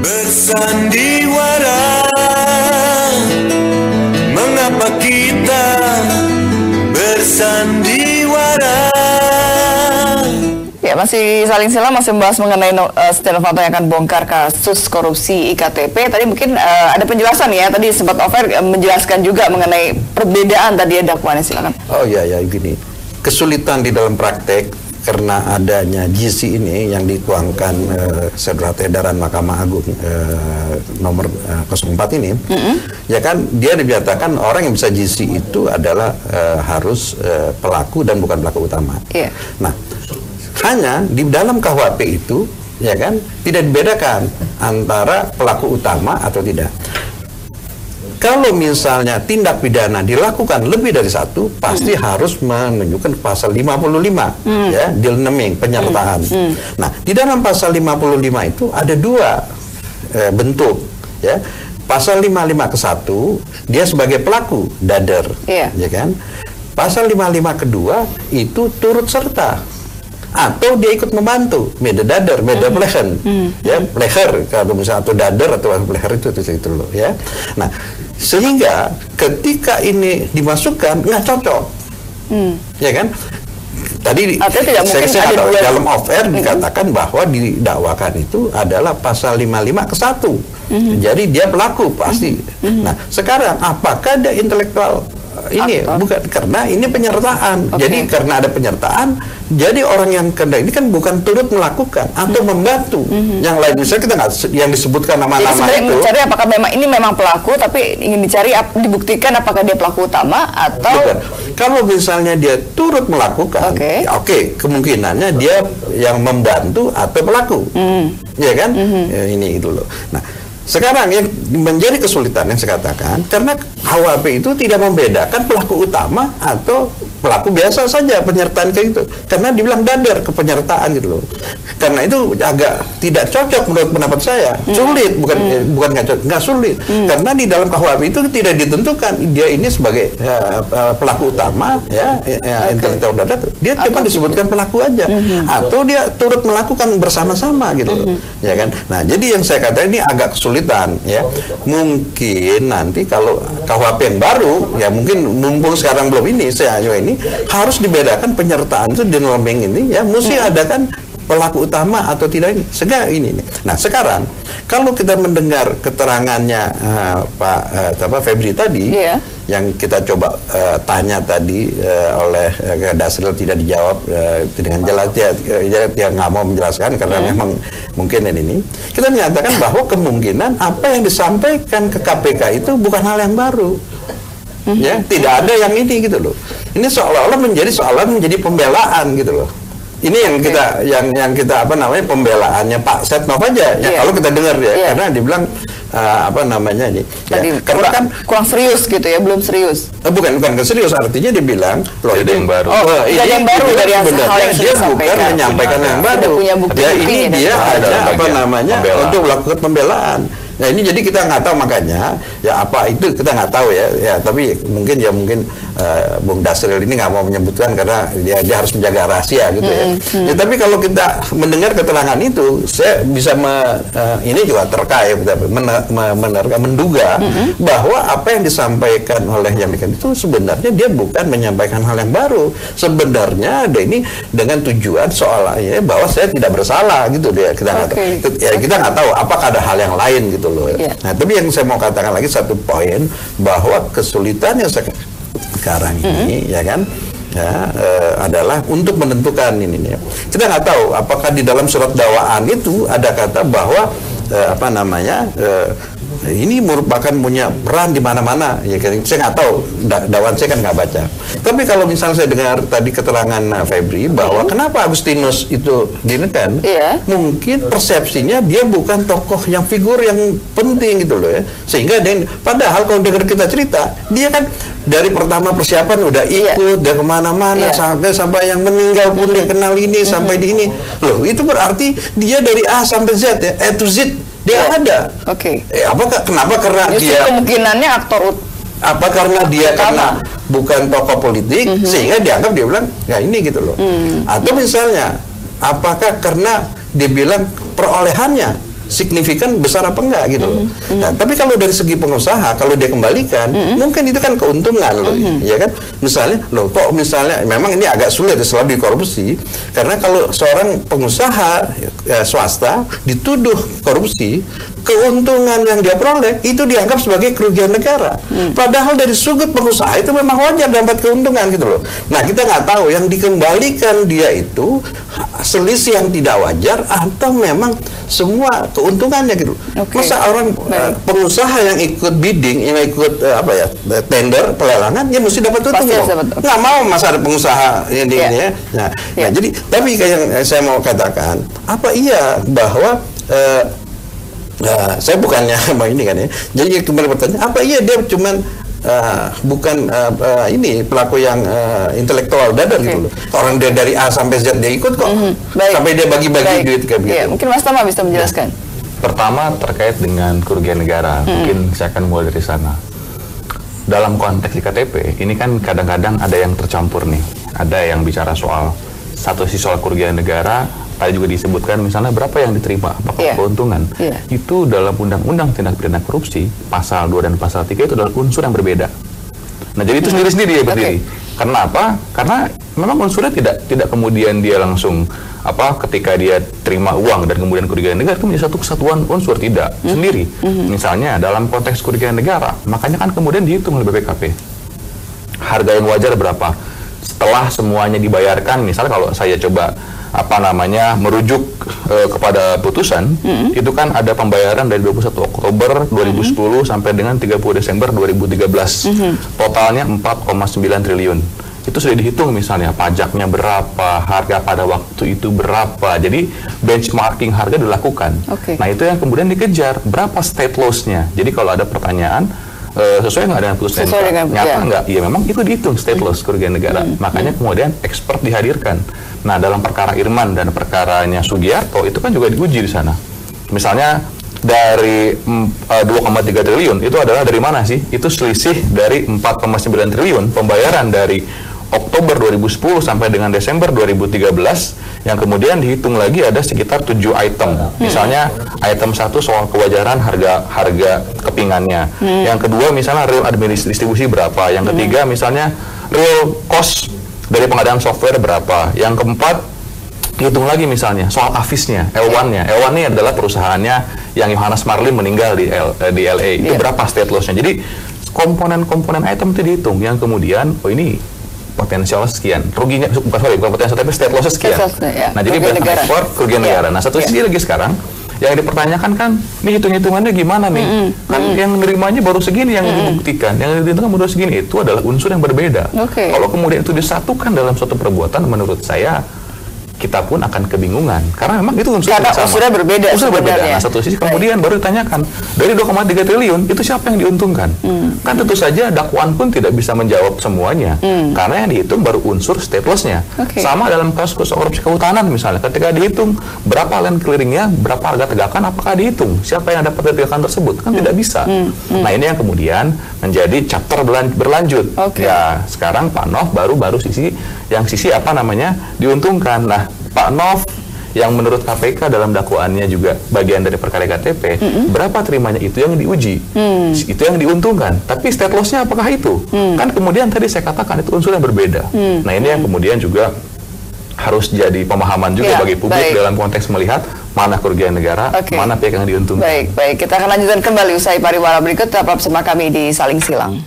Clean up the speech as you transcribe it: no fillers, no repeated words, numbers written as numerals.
bersandiwara, mengapa kita bersandiwara? Ya, masih saling sila, masih membahas mengenai Setia Novanto yang akan bongkar kasus korupsi IKTP. Tadi mungkin ada penjelasan ya, tadi sempat Over menjelaskan juga mengenai perbedaan tadi ya dakwaannya, silakan. Oh ya gini, kesulitan di dalam praktek karena adanya GC ini yang dituangkan Surat Edaran Mahkamah Agung nomor 04 ini, ya kan dia dinyatakan orang yang bisa GC itu adalah harus pelaku dan bukan pelaku utama. Yeah. Nah, hanya di dalam KUHP itu, ya kan, tidak dibedakan antara pelaku utama atau tidak. Kalau misalnya tindak pidana dilakukan lebih dari satu, pasti harus menunjukkan pasal 55, ya, deal naming, penyertaan. Nah, di dalam pasal 55 itu ada dua bentuk, ya. Pasal 55 ke 1, dia sebagai pelaku, dader, ya kan. Pasal 55 kedua itu turut serta, atau dia ikut membantu, mede dader, mede plehen, ya, pleher kalau misalnya, atau dader atau pleher itu loh, ya. Nah, sehingga ketika ini dimasukkan nggak cocok, ya kan? Tadi saya tahu dalam off air dikatakan bahwa didakwakan itu adalah pasal 55 ke 1, jadi dia pelaku pasti. Nah, sekarang apakah ada intelektual ini? Bukan, karena ini penyertaan. Jadi karena ada penyertaan, jadi orang yang kena ini kan bukan turut melakukan atau membantu. Yang lain misalnya kita nggak yang disebutkan nama-nama itu. Mencari apakah ini memang pelaku, tapi ingin dicari dibuktikan apakah dia pelaku utama atau. Bukan. Kalau misalnya dia turut melakukan, oke, kemungkinannya dia yang membantu atau pelaku, ya kan? Ya, ini itu loh. Nah, sekarang yang menjadi kesulitan yang saya katakan, karena KUHP itu tidak membedakan pelaku utama atau pelaku biasa saja penyertaan kayak gitu, karena dibilang dader ke penyertaan gitu loh. Karena itu agak tidak cocok menurut pendapat saya, sulit, bukan nggak sulit, karena di dalam KUHP itu tidak ditentukan dia ini sebagai pelaku utama, ya, intelektual dader, dia cuma disebutkan pelaku aja, atau dia turut melakukan bersama-sama gitu loh, ya kan. Nah, jadi yang saya katakan ini agak kesulitan, ya. Mungkin nanti kalau KUHP yang baru, ya mungkin mumpung sekarang belum ini, harus dibedakan penyertaan itu di naming ini, ya, mesti ada kan pelaku utama atau tidak ini. Ini. Nah, sekarang kalau kita mendengar keterangannya Pak Febri tadi, yang kita coba tanya tadi oleh Dasril tidak dijawab dengan jelas, dia nggak mau menjelaskan karena memang mungkin ini. Kita menyatakan bahwa kemungkinan apa yang disampaikan ke KPK itu bukan hal yang baru. Ya, tidak ada yang ini gitu loh. Ini seolah-olah menjadi pembelaan gitu loh. Ini yang kita apa namanya, pembelaannya Pak Setnov aja. Ya, kalau kita dengar ya, karena dibilang apa namanya ini. Ya, karena kan kurang serius gitu ya, belum serius. Bukan serius, artinya dibilang loh itu yang baru. Yang baru dari hal yang dia bukan menyampaikan yang baru. Ya, ini dia hanya apa namanya untuk melakukan pembelaan. Nah, ini jadi kita nggak tahu, makanya ya apa itu kita nggak tahu ya, tapi mungkin Bung Dasril ini nggak mau menyebutkan karena dia harus menjaga rahasia gitu ya. Ya, tapi kalau kita mendengar keterangan itu, saya bisa ini juga terkait menduga bahwa apa yang disampaikan oleh yang itu sebenarnya dia bukan menyampaikan hal yang baru. Sebenarnya ada ini dengan tujuan soalnya bahwa saya tidak bersalah gitu dia. Kita nggak tahu apakah ada hal yang lain gitu. Nah, tapi yang saya mau katakan lagi satu poin, bahwa kesulitannya sekarang ini, ya kan, ya, adalah untuk menentukan ini. Ya. Kita nggak tahu apakah di dalam surat dakwaan itu ada kata bahwa apa namanya, ini merupakan punya peran di mana-mana. Ya, saya nggak tahu, dakwaan saya kan nggak baca. Tapi kalau misalnya saya dengar tadi keterangan Febri bahwa kenapa Agustinus itu dinekan, mungkin persepsinya dia bukan tokoh yang figur yang penting gitu loh ya. Sehingga padahal kalau dengar kita cerita, dia kan dari pertama persiapan udah ikut, dia kemana-mana, sampai yang meninggal pun dia kenal ini, sampai di ini. Loh, itu berarti dia dari A sampai Z ya, A to Z dia ada. Kenapa? Karena justru dia kemungkinannya aktor apa karena dia karena bukan tokoh politik sehingga dianggap, dia bilang ya ini gitu loh. Atau misalnya apakah karena dia bilang perolehannya signifikan besar apa enggak gitu. Nah, tapi kalau dari segi pengusaha, kalau dia kembalikan, mungkin itu kan keuntungan loh, ya kan? Misalnya, loh kok misalnya, memang ini agak sulit selalu dikorupsi, karena kalau seorang pengusaha swasta dituduh korupsi, keuntungan yang dia peroleh itu dianggap sebagai kerugian negara. Padahal dari sudut pengusaha itu memang wajar dapat keuntungan gitu loh. Nah, kita nggak tahu yang dikembalikan dia itu selisih yang tidak wajar atau memang semua keuntungannya gitu. Masa orang pengusaha yang ikut bidding, yang ikut tender pelelangan, ya mesti dapat keuntungan. Nggak mau masa ada pengusaha ini ya. Nah, jadi tapi kayak yang saya mau katakan, apa iya bahwa saya bukannya ini kan ya. Jadi kembali pertanyaan, apa iya dia cuman bukan ini pelaku yang intelektual dadar gitu loh. Orang dia dari A sampai Z dia ikut kok. Sampai dia bagi-bagi duit kayak begitu. Mungkin Mas Tama bisa menjelaskan. Pertama terkait dengan kerugian negara. Mungkin saya akan mulai dari sana. Dalam konteks IKTP, ini kan kadang-kadang ada yang tercampur nih. Ada yang bicara soal satu sisi soal kerugian negara, tadi juga disebutkan misalnya berapa yang diterima, apakah keuntungan. Itu dalam Undang-Undang Tindak Pidana Korupsi, pasal 2 dan pasal 3 itu adalah unsur yang berbeda. Nah, jadi itu sendiri-sendiri ya berdiri. Karena apa? Karena memang unsurnya tidak kemudian dia langsung ketika dia terima uang dan kemudian kerugian negara itu menjadi satu kesatuan unsur, tidak sendiri. Misalnya dalam konteks kerugian negara, makanya kan kemudian dihitung oleh BPKP. Harga yang wajar berapa? Setelah semuanya dibayarkan, misalnya kalau saya coba merujuk kepada putusan, itu kan ada pembayaran dari 21 Oktober 2010 sampai dengan 30 Desember 2013. Totalnya 4,9 triliun. Itu sudah dihitung misalnya pajaknya berapa, harga pada waktu itu berapa. Jadi benchmarking harga dilakukan. Nah, itu yang kemudian dikejar, berapa state loss-nya. Jadi kalau ada pertanyaan, sesuai nggak dengan putusan nyata nggak? Iya, memang itu dihitung state loss kerugian negara. Makanya kemudian expert dihadirkan. Nah, dalam perkara Irman dan perkaranya Sugiarto itu kan juga diuji di sana. Misalnya dari 2,3 triliun itu adalah dari mana sih? Itu selisih dari 4,9 triliun pembayaran dari Oktober 2010 sampai dengan Desember 2013 yang kemudian dihitung lagi ada sekitar 7 item. Misalnya item 1 soal kewajaran harga kepingannya. Yang kedua misalnya real distribusi berapa. Yang ketiga misalnya real cost dari pengadaan software berapa. Yang keempat hitung lagi misalnya soal afisnya, L1-nya. L1 ini adalah perusahaannya yang Yohanes Marlim meninggal di LA. Itu berapa state loss-nya. Jadi komponen-komponen item itu dihitung yang kemudian ini potensial sekian, ruginya bukan potensial tapi state loss sekian. Nah, jadi berdasarkan ekspor kerugian negara. Nah, satu sisi lagi sekarang yang dipertanyakan kan, ini hitung-hitungannya gimana nih? Kan yang nerimanya baru segini yang dibuktikan, yang ditentukan baru segini, itu adalah unsur yang berbeda. Kalau kemudian itu disatukan dalam suatu perbuatan, menurut saya kita pun akan kebingungan karena memang itu unsurnya sama. Unsurnya berbeda. Nah, satu sisi kemudian baru ditanyakan dari 2,3 triliun itu siapa yang diuntungkan? Kan tentu saja dakwaan pun tidak bisa menjawab semuanya karena yang dihitung baru unsur state loss-nya. Sama dalam kasus korupsi kehutanan misalnya, ketika dihitung berapa land clearing-nya, berapa harga tegakan, apakah dihitung siapa yang dapat tegakan tersebut? Kan tidak bisa. Nah, ini yang kemudian menjadi chapter berlanjut. Ya, sekarang Pak Nov baru sisi diuntungkan. Nah, Pak Nov yang menurut KPK dalam dakwaannya juga bagian dari perkara KTP, berapa terimanya itu yang diuji, itu yang diuntungkan. Tapi state loss-nya apakah itu? Kan kemudian tadi saya katakan itu unsur yang berbeda. Nah, ini yang kemudian juga harus jadi pemahaman juga bagi publik dalam konteks melihat mana kerugian negara, mana pihak yang diuntungkan. Baik, kita akan lanjutkan kembali usai pariwara berikut. Tetap bersama kami di Saling Silang.